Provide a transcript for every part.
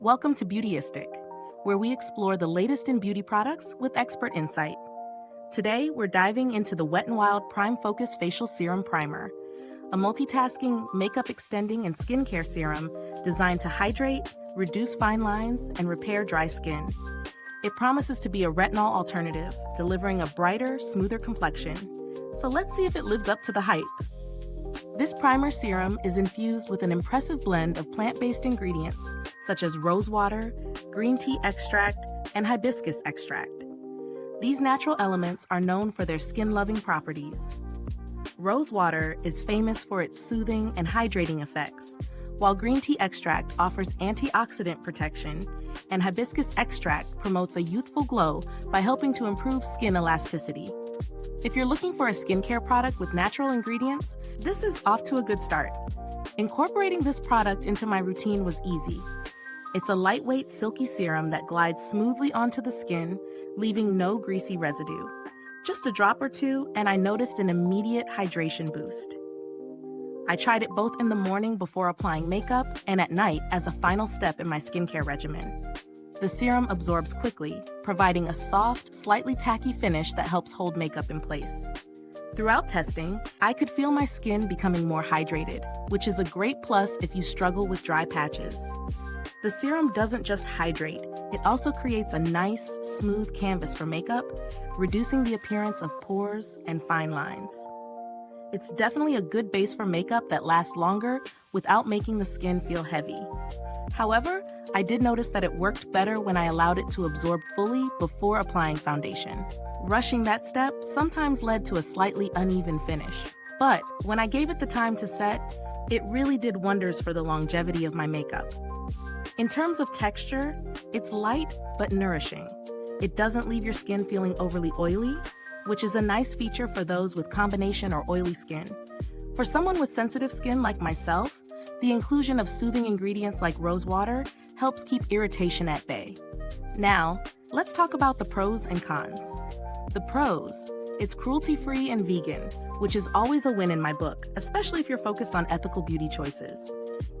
Welcome to Beautyistic, where we explore the latest in beauty products with expert insight. Today, we're diving into the Wet n Wild Prime Focus Facial Serum Primer, a multitasking, makeup-extending, and skincare serum designed to hydrate, reduce fine lines, and repair dry skin. It promises to be a retinol alternative, delivering a brighter, smoother complexion. So let's see if it lives up to the hype. This primer serum is infused with an impressive blend of plant-based ingredients such as rose water, green tea extract, and hibiscus extract. These natural elements are known for their skin-loving properties. Rose water is famous for its soothing and hydrating effects, while green tea extract offers antioxidant protection, and hibiscus extract promotes a youthful glow by helping to improve skin elasticity. If you're looking for a skincare product with natural ingredients, this is off to a good start. Incorporating this product into my routine was easy. It's a lightweight, silky serum that glides smoothly onto the skin, leaving no greasy residue. Just a drop or two, and I noticed an immediate hydration boost. I tried it both in the morning before applying makeup and at night as a final step in my skincare regimen. The serum absorbs quickly, providing a soft, slightly tacky finish that helps hold makeup in place. Throughout testing, I could feel my skin becoming more hydrated, which is a great plus if you struggle with dry patches. The serum doesn't just hydrate, it also creates a nice, smooth canvas for makeup, reducing the appearance of pores and fine lines. It's definitely a good base for makeup that lasts longer without making the skin feel heavy. However, I did notice that it worked better when I allowed it to absorb fully before applying foundation. Rushing that step sometimes led to a slightly uneven finish. But when I gave it the time to set, it really did wonders for the longevity of my makeup. In terms of texture, it's light but nourishing. It doesn't leave your skin feeling overly oily, which is a nice feature for those with combination or oily skin. For someone with sensitive skin like myself, the inclusion of soothing ingredients like rose water helps keep irritation at bay. Now, let's talk about the pros and cons. The pros: it's cruelty-free and vegan, which is always a win in my book, especially if you're focused on ethical beauty choices.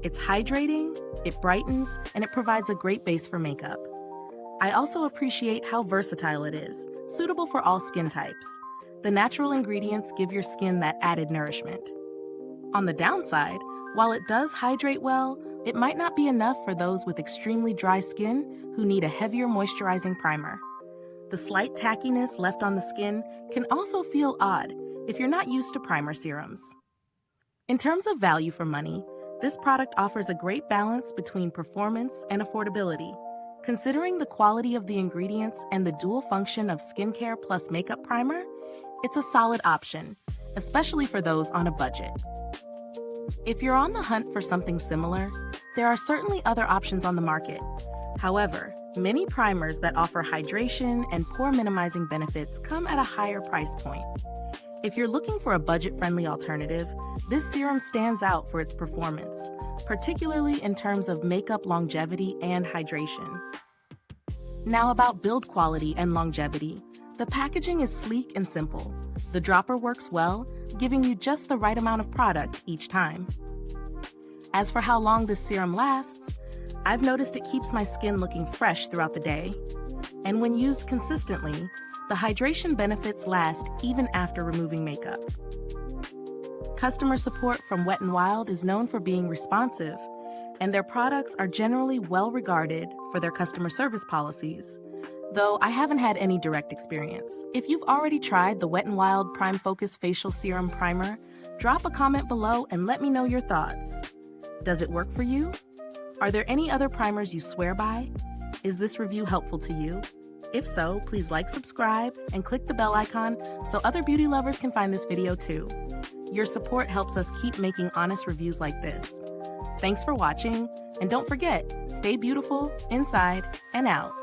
It's hydrating, it brightens, and it provides a great base for makeup. I also appreciate how versatile it is, suitable for all skin types. The natural ingredients give your skin that added nourishment. On the downside, while it does hydrate well, it might not be enough for those with extremely dry skin who need a heavier moisturizing primer. The slight tackiness left on the skin can also feel odd if you're not used to primer serums. In terms of value for money, this product offers a great balance between performance and affordability. Considering the quality of the ingredients and the dual function of skincare plus makeup primer, it's a solid option, especially for those on a budget. If you're on the hunt for something similar, there are certainly other options on the market. However, many primers that offer hydration and pore minimizing benefits come at a higher price point. If you're looking for a budget-friendly alternative, this serum stands out for its performance, particularly in terms of makeup longevity and hydration. Now about build quality and longevity. The packaging is sleek and simple. The dropper works well, giving you just the right amount of product each time. As for how long this serum lasts, I've noticed it keeps my skin looking fresh throughout the day. And when used consistently, the hydration benefits last even after removing makeup. Customer support from Wet n Wild is known for being responsive, and their products are generally well regarded for their customer service policies, though I haven't had any direct experience. If you've already tried the Wet n Wild Prime Focus Facial Serum Primer, drop a comment below and let me know your thoughts. Does it work for you? Are there any other primers you swear by? Is this review helpful to you? If so, please like, subscribe, and click the bell icon so other beauty lovers can find this video too. Your support helps us keep making honest reviews like this. Thanks for watching, and don't forget, stay beautiful inside and out.